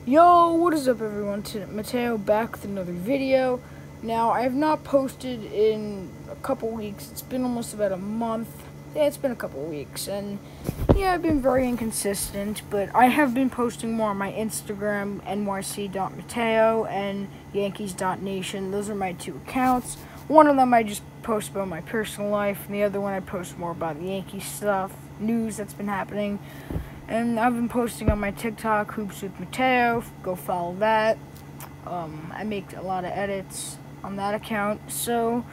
Yo, what is up everyone? Mateo back with another video. Now, I have not posted in a couple weeks. It's been almost about a month. Yeah, it's been a couple weeks. And yeah, I've been very inconsistent, but I have been posting more on my Instagram, nyc.mateo and yankees.nation. Those are my two accounts. One of them I just post about my personal life, and the other one I post more about the Yankees stuff, news that's been happening. And I've been posting on my TikTok, Hoops with Mateo. Go follow that. I make a lot of edits on that account. So,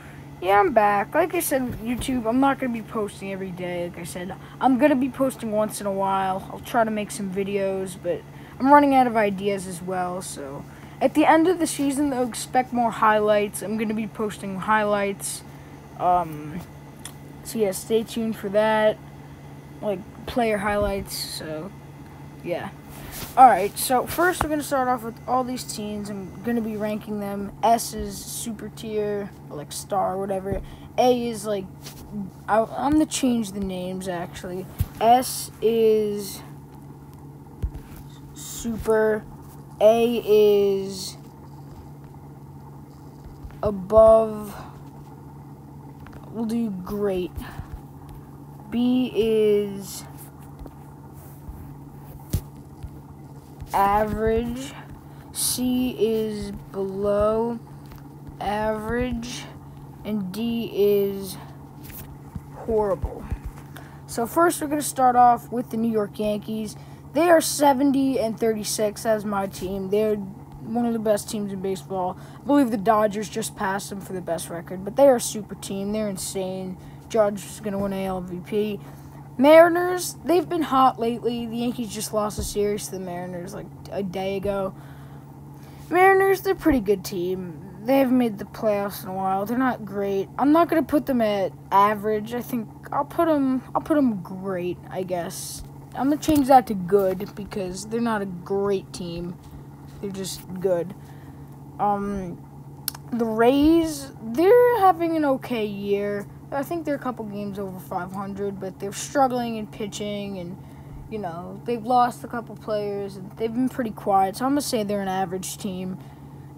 yeah, I'm back. Like I said, YouTube, I'm not going to be posting every day. Like I said, I'm going to be posting once in a while. I'll try to make some videos, but I'm running out of ideas as well. So, at the end of the season, though, expect more highlights. I'm going to be posting highlights. So, yeah, stay tuned for that. Like player highlights, so yeah. Alright, so first we're going to start off with all these teams. I'm going to be ranking them. S is super tier, or like star, or whatever. A is like, I'm going to change the names actually. S is super. A is above. We'll do great. B is average. C is below average. And D is horrible. So first we're going to start off with the New York Yankees. They are 70-36 as my team. They're one of the best teams in baseball. I believe the Dodgers just passed them for the best record, but they are a super team. They're insane. Judge is going to win AL MVP. Mariners, they've been hot lately. The Yankees just lost a series to the Mariners like a day ago. Mariners, they're a pretty good team. They haven't made the playoffs in a while. They're not great. I'm not going to put them at average. I think I'll put them great, I guess. I'm going to change that to good because they're not a great team. They're just good. The Rays, they're having an okay year. I think they're a couple games over 500, but they're struggling in pitching, and, you know, they've lost a couple players, and they've been pretty quiet, so I'm going to say they're an average team.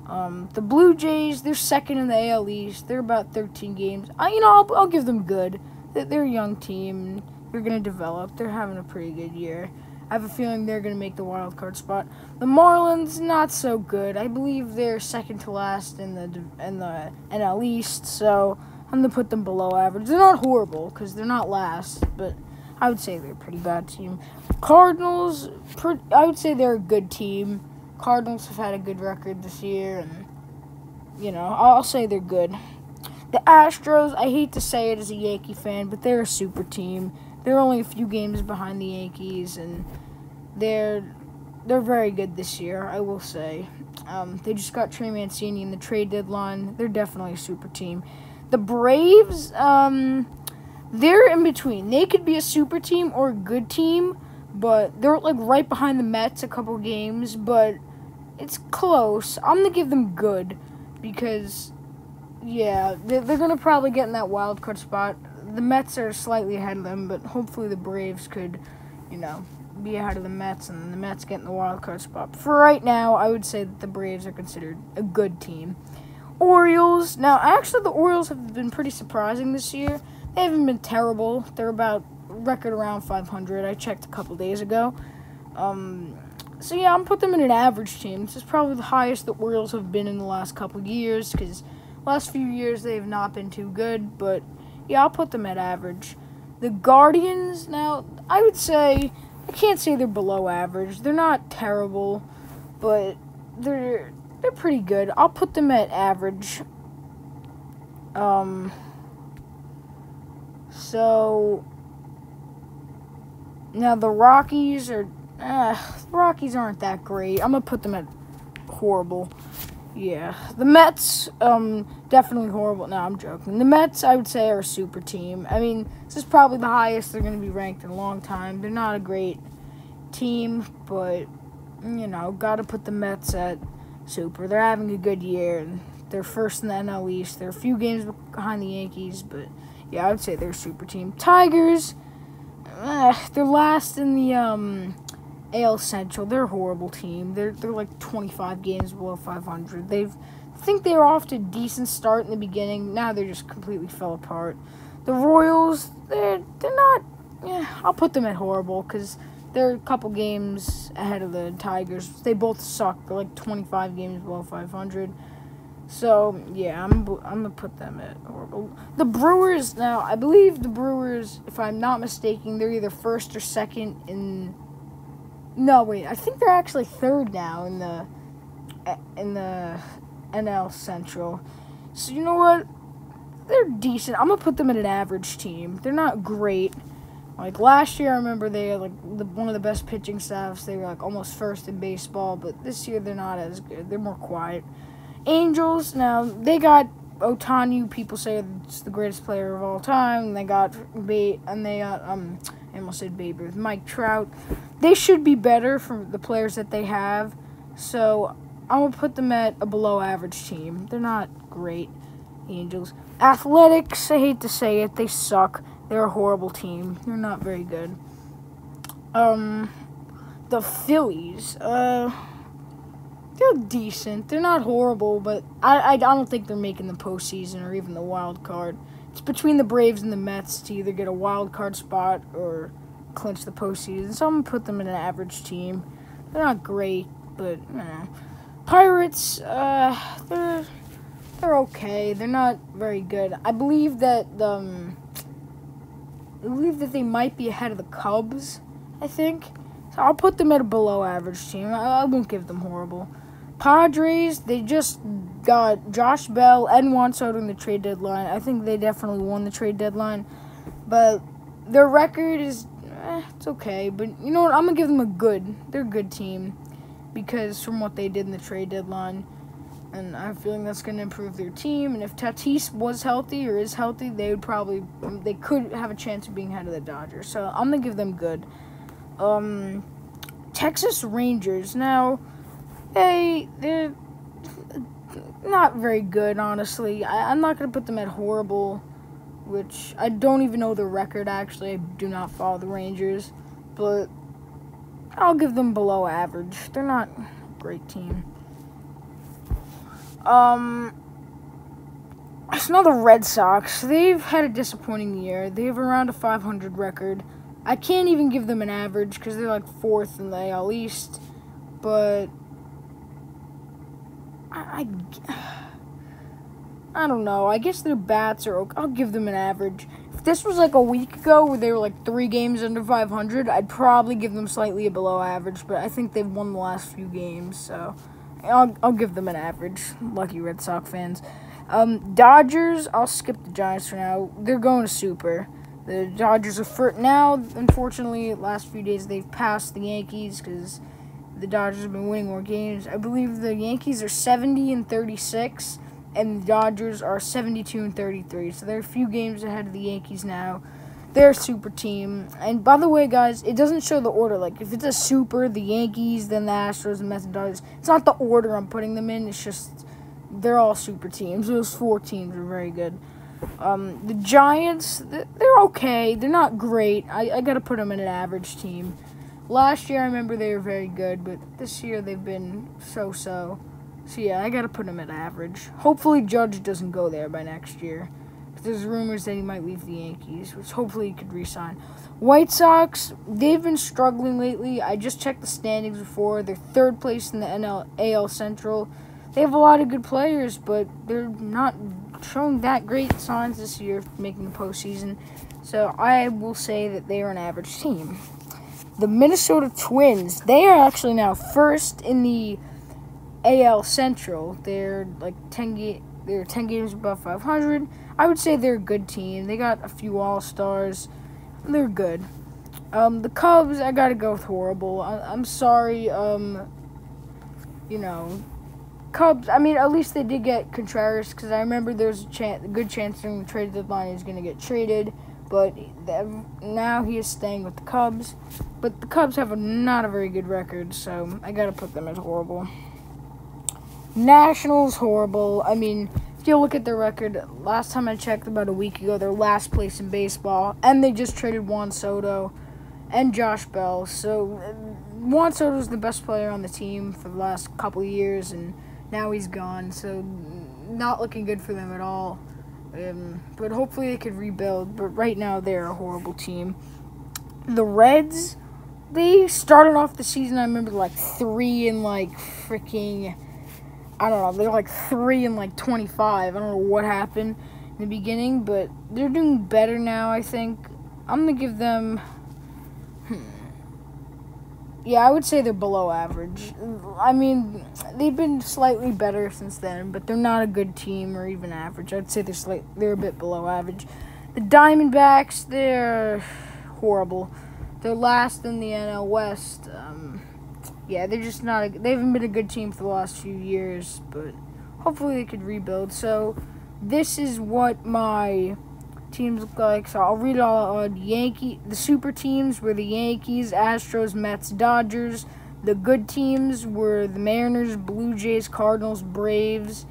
The Blue Jays, they're second in the AL East. They're about 13 games. I'll give them good. They're a young team. They're going to develop. They're having a pretty good year. I have a feeling they're going to make the wild card spot. The Marlins, not so good. I believe they're second to last in the NL East, so I'm going to put them below average. They're not horrible because they're not last, but I would say they're a pretty bad team. Cardinals, I would say they're a good team. Cardinals have had a good record this year, and, you know, I'll say they're good. The Astros, I hate to say it as a Yankee fan, but they're a super team. They're only a few games behind the Yankees, and they're very good this year, I will say. They just got Trey Mancini in the trade deadline. They're definitely a super team. The Braves, they're in between. They could be a super team or a good team, but they're like right behind the Mets a couple games, but it's close. I'm going to give them good because, yeah, they're going to probably get in that wild card spot. The Mets are slightly ahead of them, but hopefully the Braves could, you know, be ahead of the Mets, and the Mets get in the wild card spot. But for right now, I would say that the Braves are considered a good team. Orioles. Now, actually, the Orioles have been pretty surprising this year. They haven't been terrible. They're about record around 500. I checked a couple days ago. So, yeah, I'm put them in an average team. This is probably the highest the Orioles have been in the last couple years because last few years they have not been too good. But, yeah, I'll put them at average. The Guardians, now, I would say, I can't say they're below average. They're not terrible, but they're pretty good. I'll put them at average. So now the Rockies aren't that great. I'm gonna put them at horrible. Yeah, the Mets, definitely horrible. No, I'm joking. The Mets, I would say, are a super team. I mean, this is probably the highest they're gonna be ranked in a long time. They're not a great team, but you know, gotta put the Mets at super. They're having a good year, and they're first in the NL East. They're a few games behind the Yankees, but yeah, I would say they're a super team. Tigers, they're last in the AL Central, they're a horrible team. They're like 25 games below 500. I think they were off to a decent start in the beginning. Now they just completely fell apart. The Royals, they're not. Yeah, I'll put them at horrible because they're a couple games ahead of the Tigers. They both suck. They're like 25 games below 500. So yeah, I'm gonna put them at horrible. The Brewers, now I believe the Brewers, if I'm not mistaken, they're either first or second in. No, wait, I think they're actually third now in the NL Central. So you know what? They're decent. I'm gonna put them at an average team. They're not great. Like last year, I remember they had like one of the best pitching staffs. They were like almost first in baseball, but this year they're not as good. They're more quiet. Angels, now they got Ohtani. People say it's the greatest player of all time. And they got I almost said Babe Ruth, Mike Trout. They should be better for the players that they have. So I'm gonna put them at a below average team. They're not great. Angels. Athletics, I hate to say it, they suck. They're a horrible team. They're not very good. The Phillies, they're decent. They're not horrible, but I don't think they're making the postseason or even the wild card. It's between the Braves and the Mets to either get a wild card spot or clinch the postseason. So I'm going to put them in an average team. They're not great, but, Pirates, they're okay. They're not very good. I believe that they might be ahead of the Cubs, I think. So I'll put them at a below average team. I won't give them horrible. Padres, they just got Josh Bell and Juan Soto in the trade deadline. I think they definitely won the trade deadline. But their record is, it's okay. But you know what? I'm going to give them they're a good team. Because from what they did in the trade deadline. And I have a feeling that's going to improve their team. And if Tatis was healthy or is healthy, they could have a chance of being ahead of the Dodgers. So I'm going to give them good. Texas Rangers. Now, they're not very good, honestly. I'm not going to put them at horrible, which I don't even know the record, actually. I do not follow the Rangers. But I'll give them below average. They're not a great team. It's now the Red Sox. They've had a disappointing year. They have around a 500 record. I can't even give them an average because they're like fourth in the AL East. But I don't know. I guess their bats are okay. I'll give them an average. If this was like a week ago where they were like 3 games under 500, I'd probably give them slightly below average. But I think they've won the last few games, so I'll give them an average. Lucky Red Sox fans. Dodgers, I'll skip the Giants for now. They're going to Super. The Dodgers are now, unfortunately, the last few days they've passed the Yankees because the Dodgers have been winning more games. I believe the Yankees are 70-36, and the Dodgers are 72-33. So they're a few games ahead of the Yankees now. They're a super team. And by the way, guys, it doesn't show the order. Like, if it's a super, the Yankees, then the Astros, and Mets, and Dodgers. It's not the order I'm putting them in. It's just they're all super teams. Those 4 teams are very good. The Giants, they're okay. They're not great. I got to put them in an average team. Last year, I remember they were very good, but this year they've been so-so. So, yeah, I got to put them at average. Hopefully, Judge doesn't go there by next year. There's rumors that he might leave the Yankees, which hopefully he could re-sign. White Sox, they've been struggling lately. I just checked the standings before. They're third place in the AL Central. They have a lot of good players, but they're not showing that great signs this year of making the postseason. So I will say that they are an average team. The Minnesota Twins, they are actually now first in the AL Central. They're like 10 games above 500. I would say they're a good team. They got a few all-stars. They're good. The Cubs, I gotta go with horrible. I'm sorry. Cubs, I mean, at least they did get Contreras, because I remember there's a good chance during the trade deadline he's going to get traded, but now he is staying with the Cubs. But the Cubs have not a very good record, so I got to put them as horrible. Nationals, horrible. I mean, if you look at their record, last time I checked about a week ago, they're last place in baseball, and they just traded Juan Soto. and Josh Bell. So Juan Soto's the best player on the team for the last couple of years, and now he's gone. So not looking good for them at all. But hopefully they could rebuild. But right now they're a horrible team. The Reds, they started off the season, I remember, like 3 and like freaking, I don't know, they were like 3 and like 25. I don't know what happened in the beginning, but they're doing better now, I think. I'm going to give them, yeah, I would say they're below average. I mean, they've been slightly better since then, but they're not a good team or even average. I'd say they're a bit below average. The Diamondbacks, they're horrible. They're last in the NL West. Yeah, they're just not. They haven't been a good team for the last few years, but hopefully they could rebuild. So this is what my teams look like. So I'll read it all. The super teams were the Yankees, Astros, Mets, Dodgers. The good teams were the Mariners, Blue Jays, Cardinals, Braves,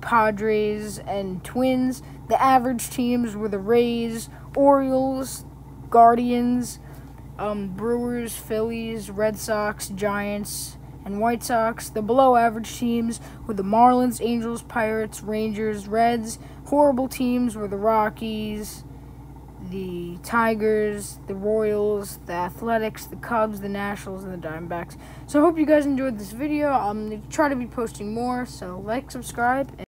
Padres, and Twins. The average teams were the Rays, Orioles, Guardians, Brewers, Phillies, Red Sox, Giants, and White Sox. The below average teams were the Marlins, Angels, Pirates, Rangers, Reds. Horrible teams were the Rockies, the Tigers, the Royals, the Athletics, the Cubs, the Nationals, and the Diamondbacks. So I hope you guys enjoyed this video. I'm going to try to be posting more, so like, subscribe, and